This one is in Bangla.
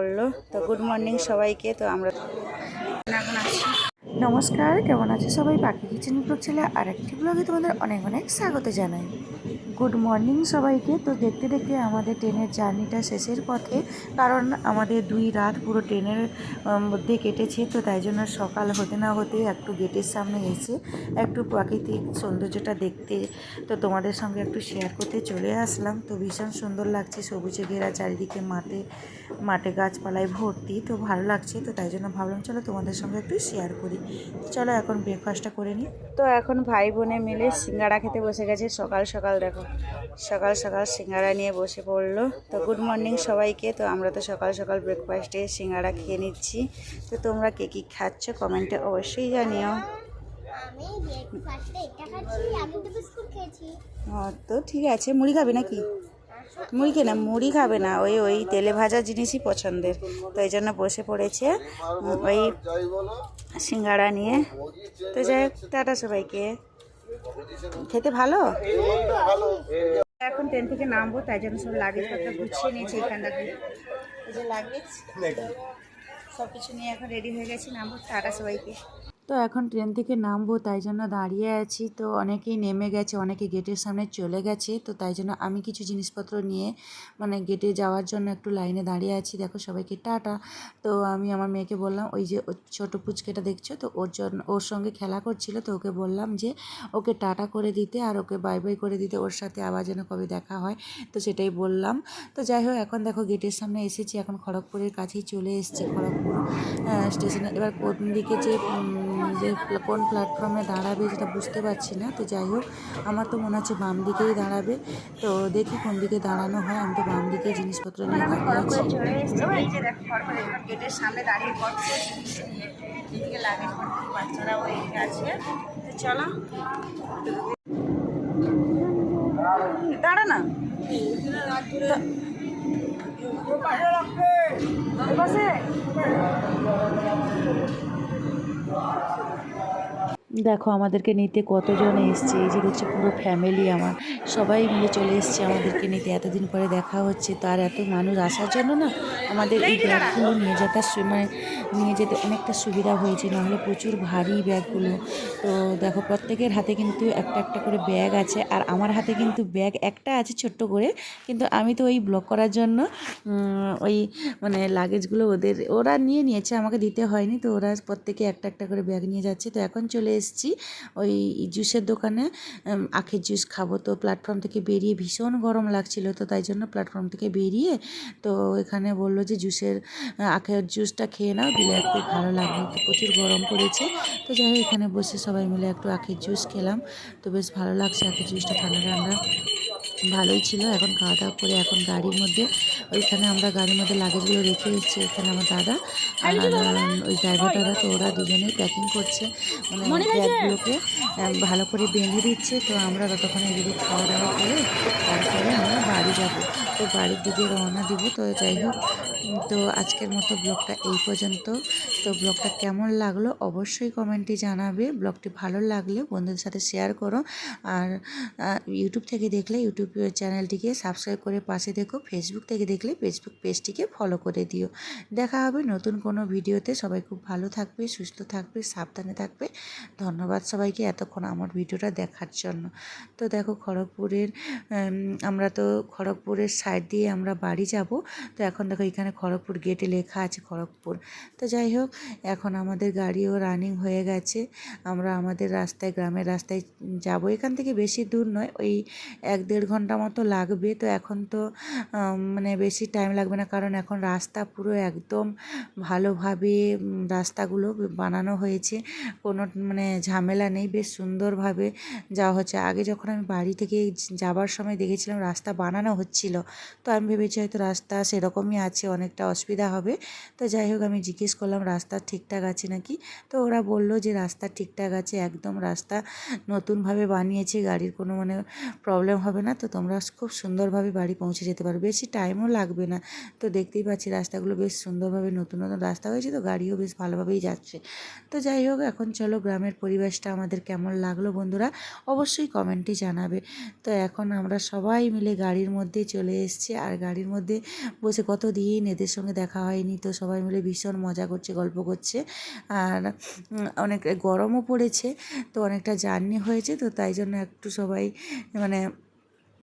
বললো। তো গুড মর্নিং সবাইকে। তো আমরা এখন আছি। নমস্কার, কেমন আছে সবাই? পাখি কিচেন ব্লগ চ্যানেলে আরেকটি ব্লগে তোমাদের অনেক অনেক স্বাগত জানাই। গুড মর্নিং সবাইকে। তো দেখতে দেখতে আমাদের ট্রেনের জার্নিটা শেষের পথে, কারণ আমাদের 2 রাত পুরো ট্রেনের মধ্যে কেটেছে। তো তাই জন্য সকাল হতে না হতেই একটু গেটের সামনে এসে একটু প্রাকৃতিক সৌন্দর্যটা দেখতে, তো তোমাদের সঙ্গে একটু শেয়ার করতে চলে আসলাম। তো ভীষণ সুন্দর লাগছে, সবুজে ঘেরা চারিদিকে, মাঠে গাছপালায় ভর্তি, তো ভালো লাগছে। তো তাই জন্য ভাবলাম চলো তোমাদের সঙ্গে একটু শেয়ার করি। চলো এখন ব্রেকফাস্টটা করে নিই। তো এখন ভাই বোনে মিলে সিঙ্গাড়া খেতে বসে গেছে। সকাল সকাল দেখো, সকাল সকাল সিঙ্গাড়া নিয়ে বসে পড়লো। তো গুড মর্নিং সবাইকে। তো আমরা তো সকাল সকাল ব্রেকফাস্টে সিঙ্গাড়া খেয়ে নিচ্ছি। তো তোমরা কে কী খাচ্ছ কমেন্টে অবশ্যই জানিও। তো ঠিক আছে, মুড়ি খাবে নাকি? মুড়ি খেয়ে না, মুড়ি খাবে না, ওই তেলে ভাজা জিনিসই পছন্দের। তো এই জন্য বসে পড়েছে ওই সিঙ্গাড়া নিয়ে। তো যাই হোক, টাটা সবাইকে। খেতে ভালো। এখন ট্রেন থেকে নামবো, তাই জন্য সব লাগেজপত্র গুছিয়ে নিয়েছি। এখানটা এই যে লাগেজ সব কিছু নিয়ে এখন রেডি হয়ে গেছি, নামবো। টাটা সবাইকে। তো এখন ট্রেন থেকে নামবো, তাই জন্য দাঁড়িয়ে আছি। তো অনেকেই নেমে গেছে, অনেকে গেটের সামনে চলে গেছে। তো তাই জন্য আমি কিছু জিনিসপত্র নিয়ে গেটে যাওয়ার জন্য একটু লাইনে দাঁড়িয়ে আছি। দেখো সবাইকে টাটা। তো আমি আমার মেয়েকে বললাম, ওই যে ছোটো পুচকেটা দেখছো, তো ওর সঙ্গে খেলা করছিল, তো ওকে বললাম যে ওকে টাটা করে দিতে আর ওকে বাই বাই করে দিতে, ওর সাথে আবার যেন কবে দেখা হয়। তো সেটাই বললাম। তো যাই হোক, এখন দেখো গেটের সামনে এসেছি, এখন খড়গপুরের কাছেই চলে এসেছি, খড়গপুর স্টেশনে। এবার কোন দিকে যে কোন প্ল্যাটফর্মে দাঁড়াবে সেটা বুঝতে পারছি না। তো যাই হোক, আমার তো মনে হচ্ছে বাম দিকেই দাঁড়াবে। তো দেখি কোন দিকে দাঁড়ানো হয়। আমি তো বাম দিকে জিনিসপত্র নিয়ে দাঁড়িয়ে আছি। গেটের সামনে দাঁড়িয়ে এদিকে লাগেজ বাচ্চারা ওই আছে। তো চলো, দাঁড়া না। দেখো আমাদেরকে নিতে কতজন এসছে, এই যে দেখছি পুরো ফ্যামিলি আমার, সবাই মিলে চলে এসছে আমাদেরকে নিতে। এতদিন পরে দেখা হচ্ছে, তার এত মানুষ আসার জন্য না আমাদের এই ব্যাগগুলো নিয়ে যেতে অনেকটা সুবিধা হয়েছে, নাহলে প্রচুর ভারী ব্যাগগুলো। তো দেখো প্রত্যেকের হাতে কিন্তু একটা একটা করে ব্যাগ আছে, আর আমার হাতে কিন্তু ব্যাগ একটা আছে ছোট্ট করে, কিন্তু আমি তো ওই ব্লক করার জন্য ওই লাগেজগুলো ওরা নিয়ে নিয়েছে, আমাকে দিতে হয়নি। তো ওরা প্রত্যেকে একটা একটা করে ব্যাগ নিয়ে যাচ্ছে। তো এখন চলে এসেছি ওই জুসের দোকানে, আখের জুস খাবো। তো প্ল্যাটফর্ম থেকে বেরিয়ে ভীষণ গরম লাগছিল, তো তাই জন্য প্ল্যাটফর্ম থেকে বেরিয়ে তো এখানে বললো যে আখের জুসটা খেয়ে নাও, দিলে একটু ভালো লাগবে। তো প্রচুর গরম পড়েছে। তো যাই হোক, এখানে বসে সবাই মিলে একটু আখের জুস খেলাম। তো বেশ ভালো লাগছে, আখের জুসটা ঠান্ডা ঠান্ডা ভালোই ছিল। এখন খাওয়া দাওয়া করে এখন গাড়ির মধ্যে, ওইখানে আমরা গাড়ির মধ্যে লাগেজগুলো রেখে এসেছি। এখানে আমার দাদা আর ওই ড্রাইভার দাদা, তো ওরা দুজনেই প্যাকিং করছে, ব্যাগগুলোকে ভালো করে বেঁধে দিচ্ছে। তো আমরা ততক্ষণে এদিকে খাওয়া দাওয়া করে তারপরে আমরা বাড়ি যাব, তো বাড়ির দিকে রওনা দিব। তো যাই হোক, তো আজকের মতো ব্লগটা এই পর্যন্ত। তো ব্লগটা কেমন লাগলো অবশ্যই কমেন্টে জানাবে। ব্লগটি ভালো লাগলে বন্ধুদের সাথে শেয়ার করো, আর ইউটিউব থেকে দেখলে ইউটিউব চ্যানেলটিকে সাবস্ক্রাইব করে পাশে দেখো, ফেসবুক থেকে দেখলে ফেসবুক পেজটিকে ফলো করে দিও। দেখা হবে নতুন কোনো ভিডিওতে। সবাই খুব ভালো থাকবে, সুস্থ থাকবে, সাবধানে থাকবে। ধন্যবাদ সবাইকে এতক্ষণ আমার ভিডিওটা দেখার জন্য। তো দেখো আমরা তো খড়গপুরের সাইড দিয়ে আমরা বাড়ি যাব। তো এখন দেখো এখানে খড়গপুর গেটে লেখা আছে খড়গপুর। তো যাই হোক, এখন আমাদের গাড়িও রানিং হয়ে গেছে। আমরা আমাদের রাস্তায়, গ্রামের রাস্তায় যাব। এখান থেকে বেশি দূর নয়, ওই 1-1.5 ঘন্টা মতো লাগবে। তো এখন তো বেশি টাইম লাগবে না, কারণ এখন রাস্তা পুরো একদম ভালোভাবে রাস্তাগুলো বানানো হয়েছে, কোনো ঝামেলা নেই, বেশ সুন্দরভাবে যাওয়া হচ্ছে। আগে যখন আমি বাড়ি থেকে যাবার সময় দেখেছিলাম রাস্তা বানানো হচ্ছিল, তো আমি ভেবেছি হয়তো রাস্তা সেরকমই আছে, অনেকটা অসুবিধা হবে। তো যাই হোক, আমি জিজ্ঞেস করলাম রাস্তা ঠিকঠাক আছে নাকি। তো ওরা বললো যে রাস্তা ঠিকঠাক আছে, একদম রাস্তা নতুনভাবে বানিয়েছে, গাড়ির কোনো প্রবলেম হবে না। তো তোমরা খুব সুন্দরভাবে বাড়ি পৌঁছে যেতে পারো, বেশি টাইমও লাগবে না। তো দেখতেই পাচ্ছি রাস্তাগুলো বেশ সুন্দরভাবে নতুন নতুন রাস্তা হয়েছে, তো গাড়িও বেশ ভালোভাবেই যাচ্ছে। তো যাই হোক, এখন চলো গ্রামের পরিবেশটা আমাদের কেমন লাগলো বন্ধুরা অবশ্যই কমেন্টে জানাবে। তো এখন আমরা সবাই মিলে গাড়ির মধ্যে চলে এসেছি, আর গাড়ির মধ্যে বসে কতদিন এদের সঙ্গে দেখা হয়নি, তো সবাই মিলে ভীষণ মজা করছে, গল্প করছে। আর অনেক গরমও পড়েছে, তো অনেকটা জার্নি হয়েছে, তো তাই জন্য একটু সবাই মানে